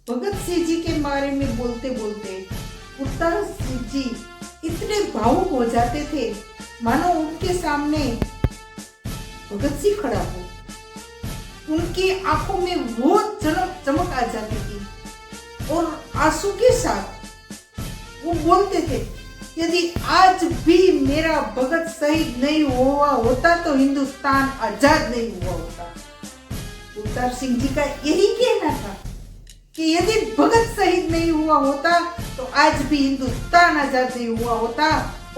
भगत सिंह जी के बारे में बोलते बोलते पुरतार सिंह जी इतने भावुक हो जाते थे मानो उनके सामने भगत सिंह खड़ा हो। उनकी आंखों में वो चमक आ जाती थी और आंसू के साथ वो बोलते थे, यदि आज भी मेरा भगत शहीद नहीं हुआ होता तो हिंदुस्तान आजाद नहीं हुआ होता। पुरतार सिंह जी का यही कहना था कि यदि भगत शहीद नहीं हुआ होता तो आज भी हिंदुस्तान आजाद नहीं हुआ होता,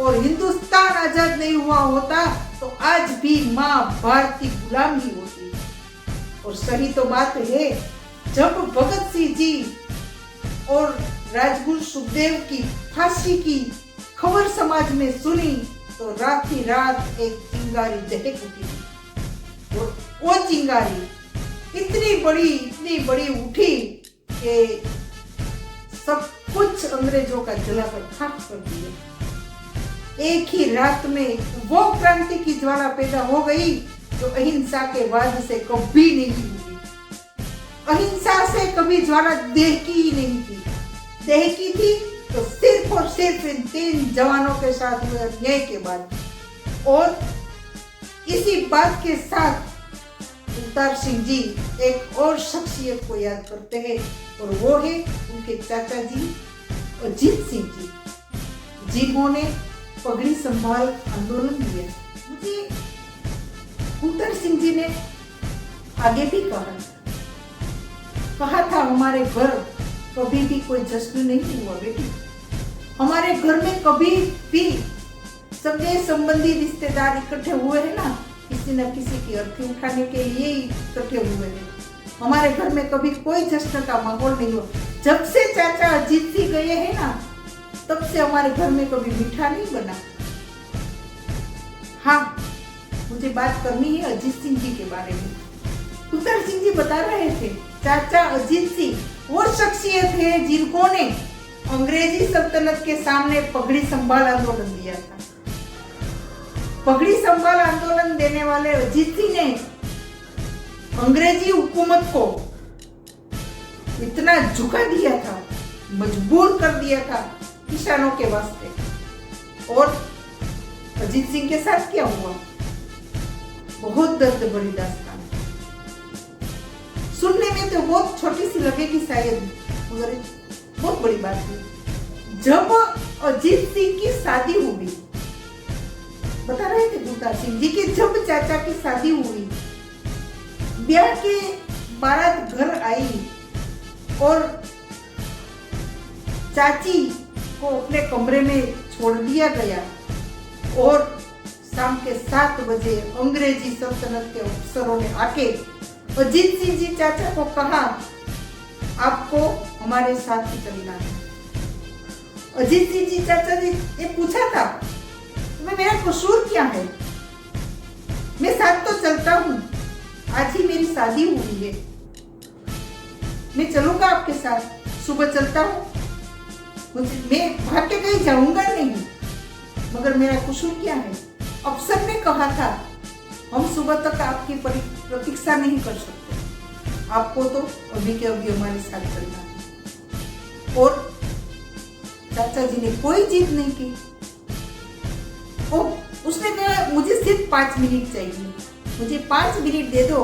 और हिंदुस्तान आजाद नहीं हुआ होता तो आज भी माँ भारत की गुलामी होती। और सही तो बात है, जब भगत सिंह जी और राजगुरु सुखदेव की फांसी की खबर समाज में सुनी तो रात ही रात एक चिंगारी दहक उठी। और वो चिंगारी इतनी बड़ी उठी कि सब कुछ अंग्रेजों का जलाकर खाक कर दिया। एक ही रात में वो क्रांति की ज्वाला पैदा हो गई जो अहिंसा के वाद से कभी नहीं हुई। अहिंसा से कभी ज्वाला दहकी ही नहीं थी। दहकी थी तो सिर्फ और सिर्फ इन 3 जवानों के साथ हुए अन्याय के बाद। और इसी बात के साथ पुरतार सिंह जी एक और शख्सियत को याद करते हैं और वो है उनके चाचा जी अजीत सिंह जी, जिन्होंने पगड़ी संभाल आंदोलन किया। मुझे पुरतार सिंह जी ने आगे भी कहा था हमारे घर कभी भी कोई जश्न नहीं हुआ बेटी। हमारे घर में कभी भी सगे संबंधी रिश्तेदार इकट्ठे हुए हैं ना, किसी न किसी की अर्थी उठाने के लिए ही इकट्ठे हुए हैं। हमारे घर में कभी कोई जश्न का माहौल नहीं हुआ। जब से चाचा अजीत सिंह गए हैं ना, तब से हमारे घर में कभी मीठा नहीं बना। हाँ, मुझे बात करनी है अजीत सिंह जी के बारे में। पुरतार सिंह जी बता रहे थे, चाचा अजीत सिंह वो शख्सियत है जिन्होंने अंग्रेजी सल्तनत के सामने पगड़ी संभाल आंदोलन दिया था। पगड़ी संभाल आंदोलन देने वाले अजीत सिंह ने अंग्रेजी हुकूमत को इतना झुका दिया था, मजबूर कर दिया था किसानों के वास्ते। और अजीत सिंह के साथ क्या हुआ, बहुत दर्द भरी दास्तान। सुनने में तो बहुत छोटी सी लगेगी शायद, मगर बहुत बड़ी बात है। जब अजीत सिंह की शादी हुई, बता रहे थे पुरतार सिंह जी कि जब चाचा की शादी हुई, ब्याह के बारात घर आई और चाची को अपने कमरे में छोड़ दिया गया और शाम के 7 बजे अंग्रेजी सल्तनत के अफसरों ने आके अजीत सिंह जी चाचा को कहा, आपको हमारे साथ ही चलना है। अजीत सिंह जी चाचा ने ये पूछा था, तुम्हें मेरा कसूर क्या है? मैं साथ तो चलता हूँ, आज ही मेरी शादी हुई है, मैं चलूंगा आपके साथ, सुबह चलता हूँ, मैं भाग के कहीं जाऊंगा नहीं, मगर मेरा कसूर क्या है? अफसर ने कहा था हम सुबह तक आपकी प्रतीक्षा नहीं कर सकते, आपको तो अभी के अभी हमारे साथ चलना है। और चाचा जी ने कोई जिद नहीं की। उसने कहा मुझे सिर्फ 5 मिनट चाहिए, मुझे 5 मिनट दे दो,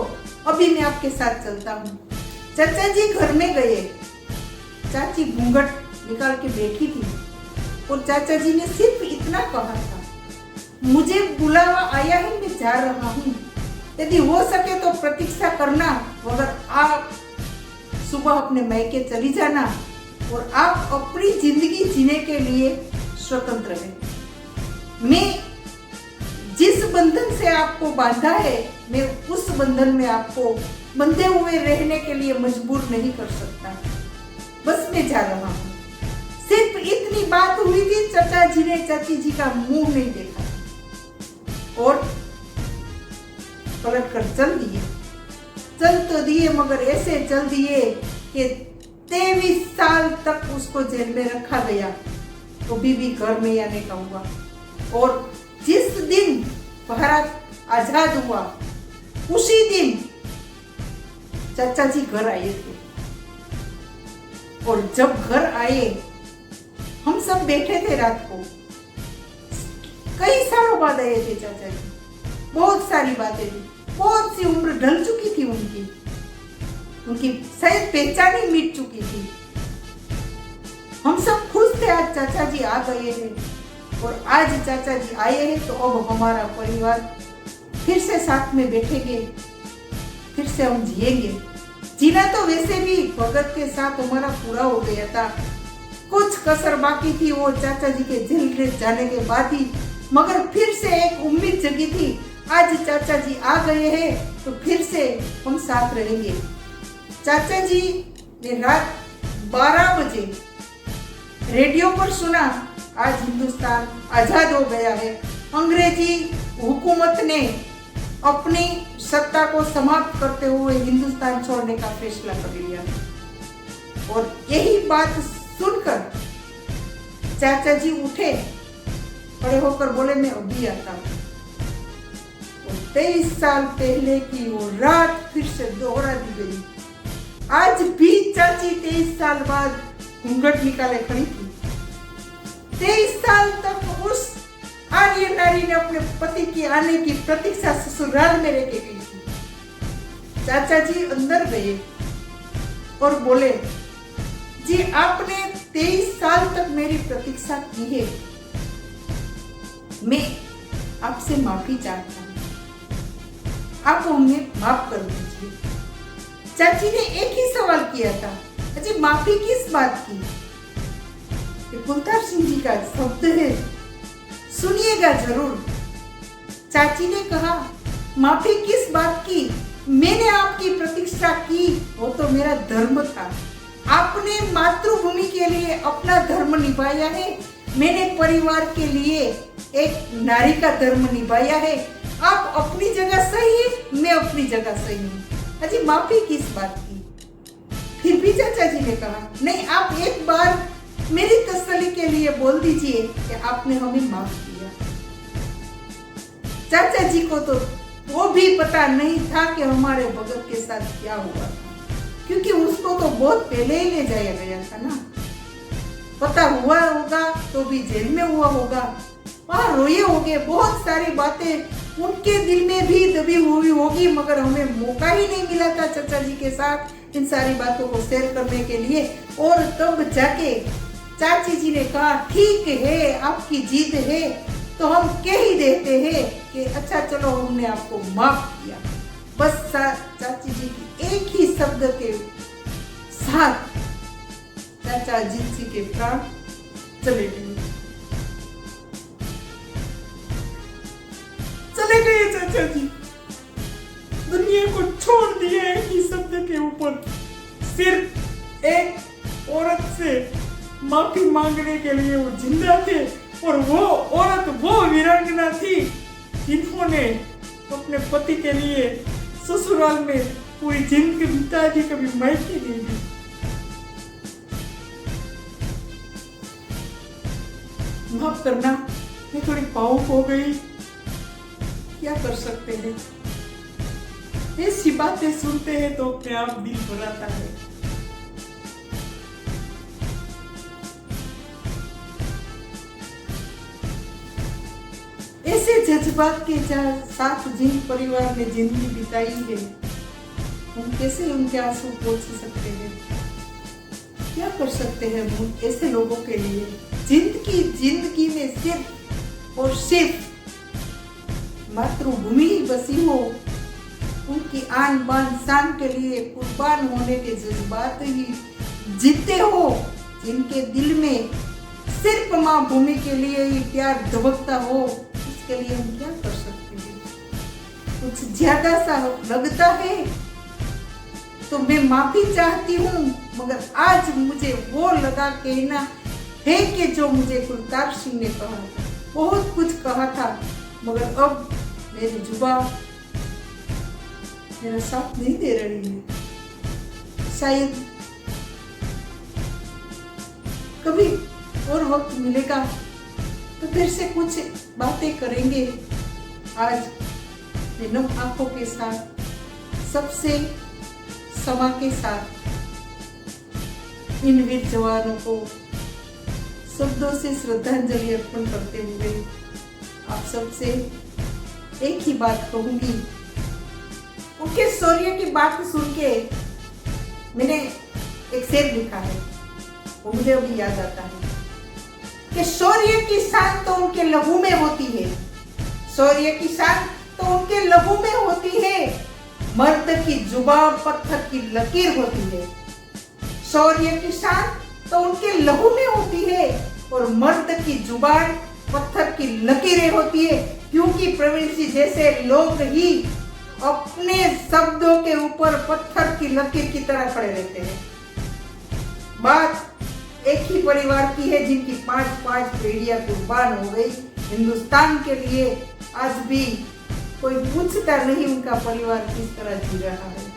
अभी मैं आपके साथ चलता हूँ। चाचा जी घर में गए, चाची घूंघट निकाल के बैठी थी और चाचा जी ने सिर्फ इतना कहा था, मुझे बुलावा आया है, मैं जा रहा हूँ, यदि हो सके तो प्रतीक्षा करना, मगर आप सुबह अपने मायके चली जाना और आप अपनी जिंदगी जीने के लिए स्वतंत्र हैं। मैं जिस बंधन से आपको बांधा है, मैं उस बंधन में आपको बंधे हुए रहने के लिए मजबूर नहीं कर सकता, बस मैं जा रहा हूँ। सिर्फ इतनी बात हुई थी, चाचा जी ने चाची जी का मुंह नहीं देखा और पलट कर चल दिए। चल तो दिए, मगर ऐसे चल दिए कि 23 साल तक उसको जेल में रखा गया, तो भी घर में आने का हुआ। और जिस दिन भारत आजाद हुआ, उसी दिन चाचा जी घर आए थे। और जब घर आए, हम सब बैठे थे रात को, कई सालों बाद आए थे चाचा जी, बहुत सारी बातें थी, बहुत सी उम्र ढल चुकी थी उनकी शायद पहचान ही मिट चुकी थी। हम सब खुश थे आज चाचा जी आ गए हैं, और आज चाचा जी आए हैं तो अब हमारा परिवार फिर से साथ में बैठेंगे, फिर से हम जिएंगे। जीना तो वैसे भी भगत के साथ हमारा पूरा हो गया था, कुछ कसर बाकी थी वो चाचा जी के जेल जाने के बाद ही, मगर फिर से एक उम्मीद जगी थी, आज चाचा जी आ गए हैं तो फिर से हम साथ रहेंगे। चाचा जी ने रात 12 बजे रेडियो पर सुना, आज हिंदुस्तान आजाद हो गया है, अंग्रेजी हुकूमत ने अपनी सत्ता को समाप्त करते हुए हिंदुस्तान छोड़ने का फैसला कर लिया। और यही बात सुनकर चाचा जी उठे, खड़े होकर बोले मैं अभी आता हूँ। 23 साल पहले की वो रात फिर से दोहरा दी गई। आज भी चाची 23 साल बाद घूंघट निकाले खड़ी थी। 23 साल तक उस आर्य नारी ने अपने पति की आने की प्रतीक्षा ससुराल में रह के गई थी। चाचा जी अंदर गए और बोले, जी आपने 23 साल तक मेरी प्रतीक्षा की है, मैं आपसे माफी चाहता हूँ, आप हमें माफ कर दीजिए। चाची ने एक ही सवाल किया था, अजी माफी किस बात की? कुलतार सिंह जी का शब्द है, सुनिएगा जरूर। चाची ने कहा, माफी किस बात की? मैंने आपकी प्रतीक्षा की, वो तो मेरा धर्म था। आपने मातृभूमि के लिए अपना धर्म निभाया है, मैंने परिवार के लिए एक नारी का धर्म निभाया है। आप अपनी जगह सही है, मैं अपनी जगह सही हूँ। अजी माफी किस बात की? फिर भी चाचा जी ने कहा, नहीं आप एक बार मेरी तसल्ली के लिए बोल दीजिए कि आपने हमें माफ किया। चाचा जी को तो वो भी पता नहीं था कि हमारे भगत के साथ क्या हुआ था, क्योंकि उसको तो बहुत पहले ही ले जाया गया था ना। पता हुआ होगा तो भी जेल में हुआ होगा, वहां रोए होंगे, बहुत सारी बातें उनके दिल में भी दबी हुई होगी, मगर हमें मौका ही नहीं मिला था चाचा जी के साथ इन सारी बातों को शेयर करने के लिए। और तब जाके चाची जी ने कहा, ठीक है आपकी जिद है तो हम कह ही देते हैं कि अच्छा चलो हमने आपको माफ किया। बस चाची जी की एक ही शब्द के साथ चाचा अजीत जी के प्राण चले गए। चाचा जी दुनिया को छोड़ दिया एक ही शब्द के ऊपर, सिर्फ एक औरत से माफी मांगने के लिए वो जिंदा थे। और वो औरत वो वीरांगना थी जिन्होंने अपने पति के लिए ससुराल में पूरी जिंदगी बिता दी, कभी मायके नहीं दी। माफ करना, मैं थोड़ी भावुक हो गई, क्या कर सकते हैं, ऐसी बातें सुनते हैं तो अपने आप दिल भराता है। ऐसे जज्बात के साथ जिन परिवार ने जिंदगी बिताई है, हम कैसे उनके आंसू पोंछ सकते हैं? क्या कर सकते हैं हम ऐसे लोगों के लिए जिंदगी में सिर्फ और सिर्फ मातृभूमि ही बसी हो, उनकी आन बान शान के लिए कुर्बान होने के जज्बात ही जीते हो, जिनके दिल में सिर्फ माँ भूमि के लिए ही प्यार धबकता हो, उसके लिए हम क्या कर सकते हैं? कुछ ज्यादा सा लगता है तो मैं माफी चाहती हूँ, मगर आज मुझे वो लगा कहना है कि जो मुझे कुलतार सिंह ने कहा था, बहुत कुछ कहा था, मगर अब मेरी जुबान मेरा साथ नहीं दे रही है। शायद कभी और वक्त मिलेगा तो फिर से कुछ बातें करेंगे। आज नम आंखों के साथ, सबसे समा के साथ इन वीर जवानों को शब्दों से श्रद्धांजलि अर्पण करते हुए आप सबसे एक ही बात कहूंगी। उनके शौर्य की बात सुन के मैंने एक शेर लिखा है, वो मुझे अभी याद आता है कि शौर्य की शान तो उनके लहू में होती है, शौर्य की शान तो उनके लहू में होती है, मर्द की जुबान पत्थर की लकीर होती है। शौर्य की शान तो उनके लहू में होती है और मर्द की जुबान पत्थर की लकीरें होती है, क्योंकि प्रवीण सिंह जैसे लोग ही अपने शब्दों के ऊपर पत्थर की लकीर की तरह खड़े रहते हैं। बात एक ही परिवार की है जिनकी 5-5 पीढ़ियां कुर्बान हो गई हिंदुस्तान के लिए। आज भी कोई पूछता नहीं उनका परिवार किस तरह जी रहा है।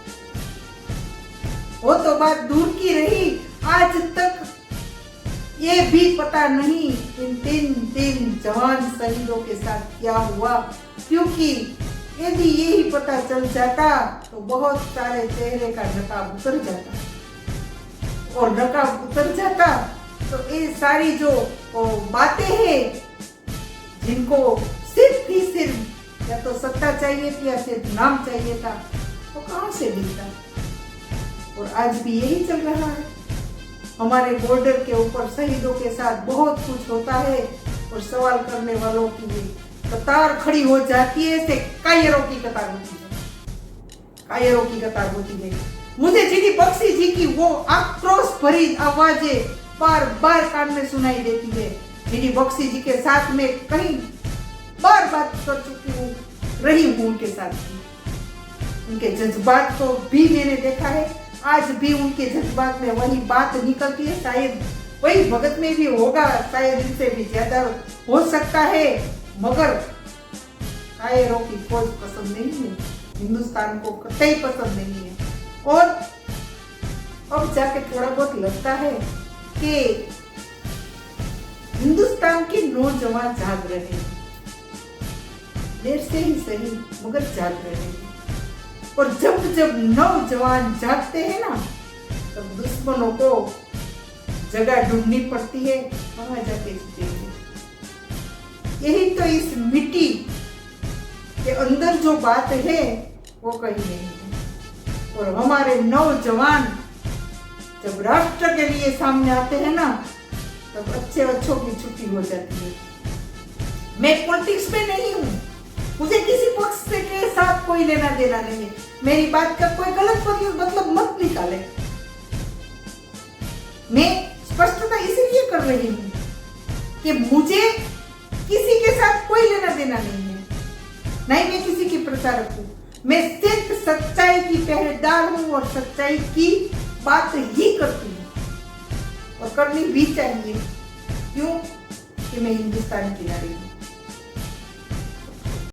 वो तो बात दूर की रही, आज तक ये भी पता नहीं इन 3 जवान शहीदों के साथ क्या हुआ, क्योंकि यदि यही पता चल जाता तो बहुत सारे चेहरे का नकाब उतर जाता, और नकाब उतर जाता तो ये सारी जो बातें हैं जिनको सिर्फ ही सिर्फ या तो सत्ता चाहिए थी या सिर्फ नाम चाहिए था, वो कहाँ से मिलता। और आज भी यही चल रहा है। हमारे बॉर्डर के ऊपर शहीदों के साथ बहुत कुछ होता है और सवाल करने वालों की कतार खड़ी हो जाती है, ऐसे कायरों की कतार होती है, कायरों की कतार होती है। मुझे जीडी बख्शी जी की वो आक्रोश भरी आवाजें बार बार कान में सुनाई देती है। जीडी बख्शी जी के साथ में कहीं बार बात कर चुकी हूँ, रही हूँ उनके साथ भी। उनके जज्बात को भी मैंने देखा है, आज भी उनके जज्बात में वही बात निकलती है। शायद वही भगत में भी होगा, शायद इनसे भी ज्यादा हो सकता है, मगर कायरों की खोज पसंद नहीं है, हिंदुस्तान को कतई पसंद नहीं है। और अब जाके थोड़ा बहुत लगता है कि हिंदुस्तान के नौजवान जाग रहे हैं, देर से ही सही मगर जाग रहे हैं। और जब जब नौजवान जागते हैं ना, तब दुश्मनों को जगह ढूंढनी पड़ती है, वहां जाके जीते हैं। यही तो इस मिट्टी के अंदर जो बात है वो कहीं नहीं है। और हमारे नौजवान जब राष्ट्र के लिए सामने आते हैं ना, तब अच्छों की छुट्टी हो जाती है। मैं पॉलिटिक्स में नहीं हूँ, मुझे किसी पक्ष के साथ कोई लेना देना नहीं है, मेरी बात का कोई गलत मतलब मत निकाले। मैं स्पष्टता इसलिए कर रही हूँ कि मुझे किसी के साथ कोई लेना देना नहीं है, नहीं मैं किसी की प्रचारक हूँ। मैं सिर्फ सच्चाई की पहरेदार हूँ और सच्चाई की बात ही करती हूँ और करनी भी चाहिए। क्यों? कि मैं हिंदुस्तान की नारी हूँ।